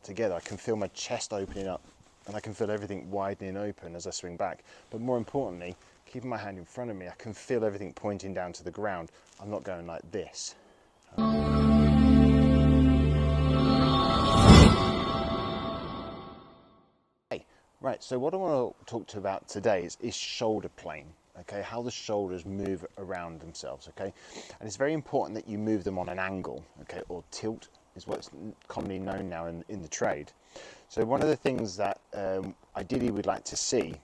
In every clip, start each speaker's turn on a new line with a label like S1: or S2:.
S1: together. I can feel my chest opening up, and I can feel everything widening open as I swing back. But more importantly, keeping my hand in front of me, I can feel everything pointing down to the ground. I'm not going like this. Right, so what I want to talk to you about today is shoulder plane, okay? How the shoulders move around themselves, okay? And it's very important that you move them on an angle, okay? Or tilt is what's commonly known now in the trade. So one of the things that ideally we'd like to see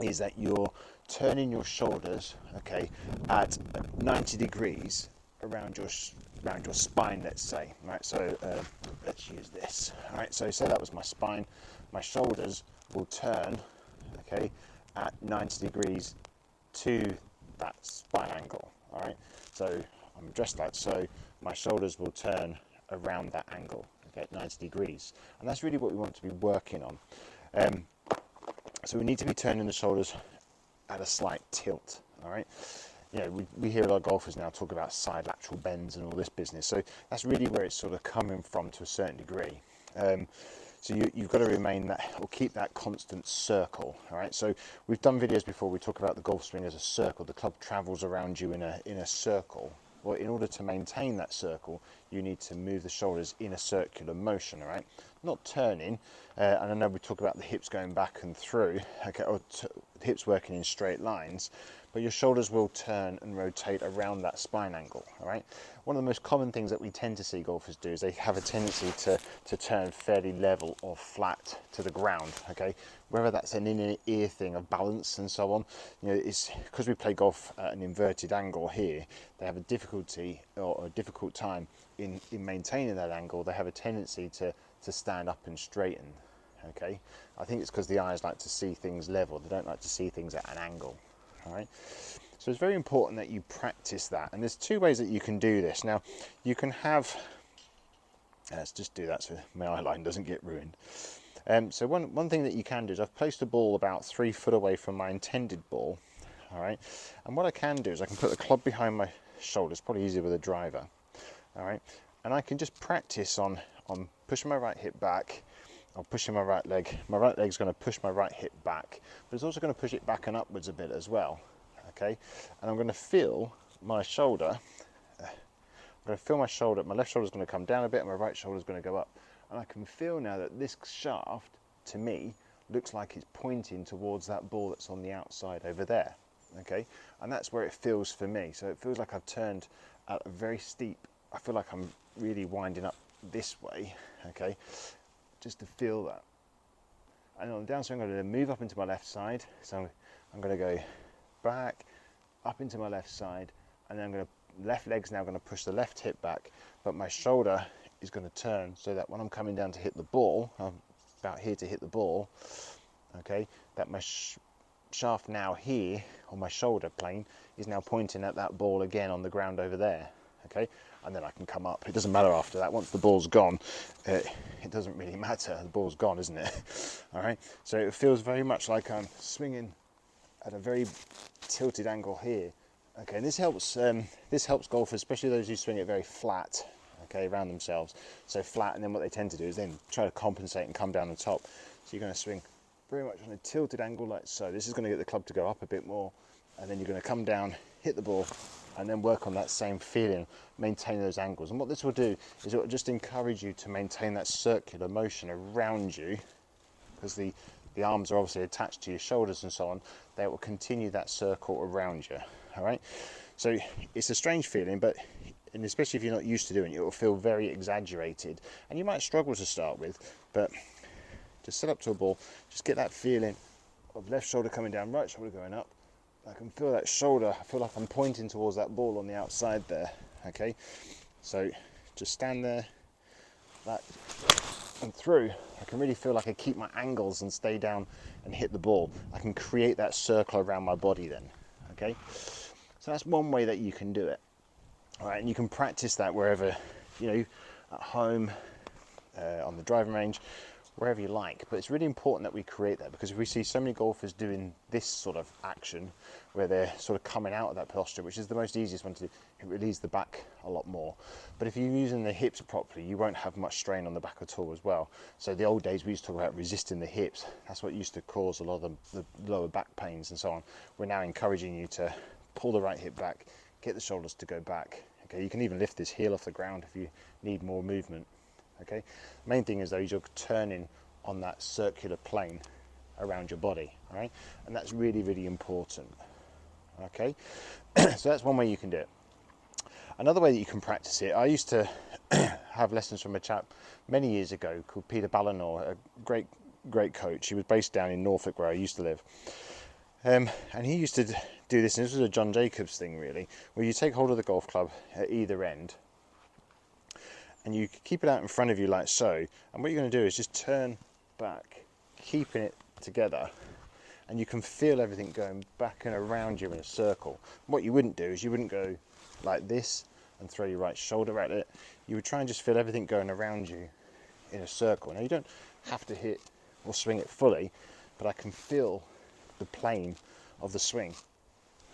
S1: is that you're turning your shoulders, okay, at 90 degrees around your spine, let's say, right? So let's use this, all right? So say that was my spine, my shoulders will turn, okay, at 90 degrees to that spine angle, all right? So I'm dressed like so, my shoulders will turn around that angle, okay, at 90 degrees. And that's really what we want to be working on. So we need to be turning the shoulders at a slight tilt, all right? You know, we hear a lot of golfers now talk about side lateral bends and all this business. So that's really where it's sort of coming from to a certain degree. So you've got to remain that, or keep that constant circle, all right? So we've done videos before, we talk about the golf swing as a circle. The club travels around you in a circle. Well, in order to maintain that circle, you need to move the shoulders in a circular motion, all right? Not turning, and I know we talk about the hips going back and through, okay, or the hips working in straight lines, but your shoulders will turn and rotate around that spine angle, all right? One of the most common things that we tend to see golfers do is they have a tendency to turn fairly level or flat to the ground, okay? Whether that's an inner ear thing of balance and so on, you know, it's because we play golf at an inverted angle here, they have a difficulty or a difficult time in maintaining that angle. They have a tendency to stand up and straighten, okay? I think it's because the eyes like to see things level. They don't like to see things at an angle, all right? So it's very important that you practice that. And there's two ways that you can do this. Now, you can have, let's just do that so my eye line doesn't get ruined. So one thing that you can do is I've placed a ball about 3 foot away from my intended ball, all right? And what I can do is I can put the club behind my shoulders, probably easier with a driver, all right? And I can just practice on pushing my right hip back, or pushing my right leg. My right leg's going to push my right hip back, but it's also going to push it back and upwards a bit as well, okay? And I'm going to feel my shoulder. I'm going to feel my shoulder. My left shoulder's going to come down a bit, and my right shoulder's going to go up. And I can feel now that this shaft, to me, looks like it's pointing towards that ball that's on the outside over there, okay? And that's where it feels for me. So it feels like I've turned at a very steep, I feel like I'm really winding up this way, okay? Just to feel that. And on the downswing, I'm going to move up into my left side. So I'm going to go back, up into my left side, and then I'm going to, left leg's now going to push the left hip back, but my shoulder is going to turn so that when I'm coming down to hit the ball, I'm about here to hit the ball, okay, that my shaft now here on my shoulder plane is now pointing at that ball again on the ground over there, okay? And then I can come up. It doesn't matter after that. Once the ball's gone, it doesn't really matter. The ball's gone, isn't it? All right. So it feels very much like I'm swinging at a very tilted angle here. Okay, and this helps golfers, especially those who swing it very flat, okay, around themselves. So flat, and then what they tend to do is then try to compensate and come down the top. So you're going to swing very much on a tilted angle like so. This is going to get the club to go up a bit more, and then you're going to come down, hit the ball, and then work on that same feeling, maintain those angles. And what this will do is it will just encourage you to maintain that circular motion around you, because the arms are obviously attached to your shoulders and so on. They will continue that circle around you, all right? So it's a strange feeling, but, and especially if you're not used to doing it, it will feel very exaggerated. And you might struggle to start with, but just set up to a ball, just get that feeling of left shoulder coming down, right shoulder going up. I can feel that shoulder, I feel like I'm pointing towards that ball on the outside there, okay? So just stand there, back and through. I can really feel like I keep my angles and stay down and hit the ball. I can create that circle around my body then, okay? So that's one way that you can do it, all right? And you can practice that wherever, you know, at home, on the driving range, wherever you like, but it's really important that we create that, because if we see so many golfers doing this sort of action where they're sort of coming out of that posture, which is the most easiest one to do, it relieves the back a lot more. But if you're using the hips properly, you won't have much strain on the back at all as well. So the old days we used to talk about resisting the hips. That's what used to cause a lot of the lower back pains and so on. We're now encouraging you to pull the right hip back, get the shoulders to go back. Okay, you can even lift this heel off the ground if you need more movement. Okay, main thing is though, you're turning on that circular plane around your body, all right? And that's really, really important. Okay, so that's one way you can do it. Another way that you can practice it, I used to have lessons from a chap many years ago called Peter Ballinor, a great coach. He was based down in Norfolk where I used to live. And he used to do this, and this was a John Jacobs thing really, where you take hold of the golf club at either end, and you keep it out in front of you like so, and what you're going to do is just turn back, keeping it together, and you can feel everything going back and around you in a circle. What you wouldn't do is you wouldn't go like this and throw your right shoulder at it. You would try and just feel everything going around you in a circle. Now you don't have to hit or swing it fully, but I can feel the plane of the swing.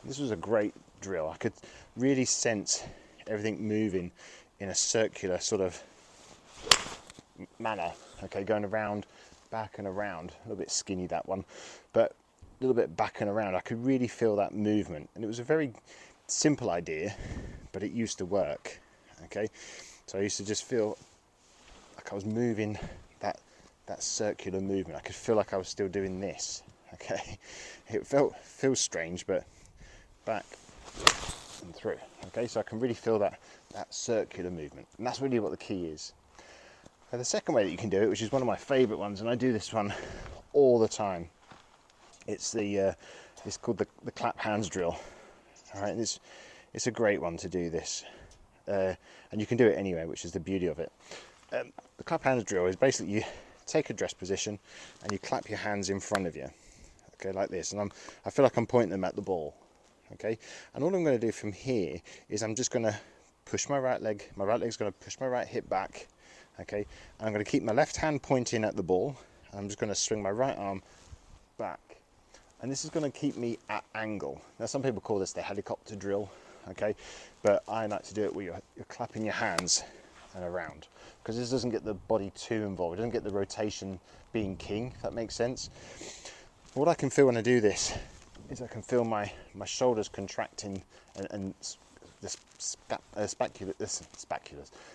S1: This was a great drill. I could really sense everything moving in a circular sort of manner, okay, going around, back and around. A little bit skinny, that one, but a little bit back and around. I could really feel that movement, and it was a very simple idea, but it used to work. Okay, so I used to just feel like I was moving that circular movement. I could feel like I was still doing this. Okay, it feels strange, but back and through. Okay, so I can really feel that circular movement, and that's really what the key is. Now, the second way that you can do it, which is one of my favorite ones, and I do this one all the time, it's called the clap hands drill. All right, it's a great one to do this, and you can do it anywhere, which is the beauty of it. The clap hands drill is basically you take a dress position and you clap your hands in front of you, okay, like this, and I feel like I'm pointing them at the ball. Okay, and all I'm going to do from here is I'm just going to push my right leg's going to push my right hip back, okay, and I'm going to keep my left hand pointing at the ball, and I'm just going to swing my right arm back, and this is going to keep me at angle. Now some people call this the helicopter drill, okay, but I like to do it where you're clapping your hands and around, because this doesn't get the body too involved. It doesn't get the rotation being king, if that makes sense. What I can feel when I do this is I can feel my shoulders contracting and the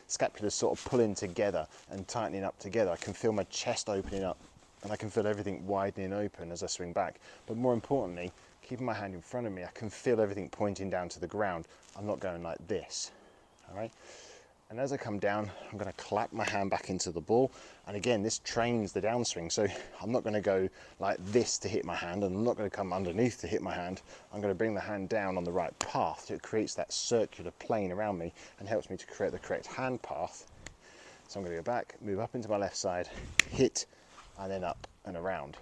S1: scapulars sort of pulling together and tightening up together. I can feel my chest opening up, and I can feel everything widening open as I swing back. But more importantly, keeping my hand in front of me, I can feel everything pointing down to the ground. I'm not going like this, all right? And as I come down, I'm going to clap my hand back into the ball. And again, this trains the downswing. So I'm not going to go like this to hit my hand, and I'm not going to come underneath to hit my hand. I'm going to bring the hand down on the right path. So it creates that circular plane around me and helps me to create the correct hand path. So I'm going to go back, move up into my left side, hit, and then up and around.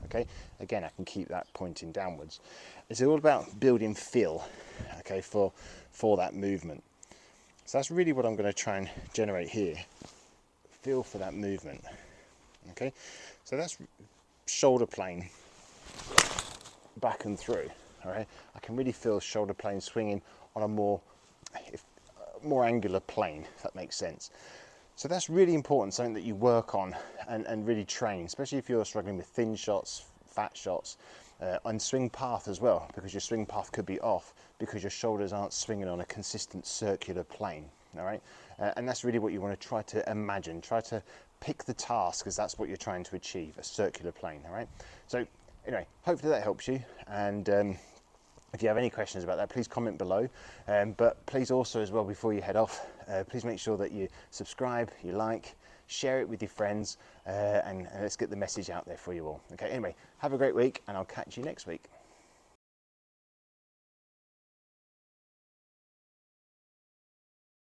S1: Okay, again, I can keep that pointing downwards. It's all about building feel, okay, for that movement. So that's really what I'm going to try and generate here. Feel for that movement. Okay, so that's shoulder plane back and through. All right, I can really feel shoulder plane swinging on a more angular plane, if that makes sense. So that's really important, something that you work on and really train, especially if you're struggling with thin shots, fat shots, and swing path as well, because your swing path could be off because your shoulders aren't swinging on a consistent circular plane. All right, and that's really what you want to try to imagine. Try to pick the task, because that's what you're trying to achieve, a circular plane. All right, so anyway, hopefully that helps you, and if you have any questions about that, please comment below, but please also as well, before you head off, please make sure that you subscribe, you like, share it with your friends, and let's get the message out there for you all. Okay, anyway, have a great week, and I'll catch you next week.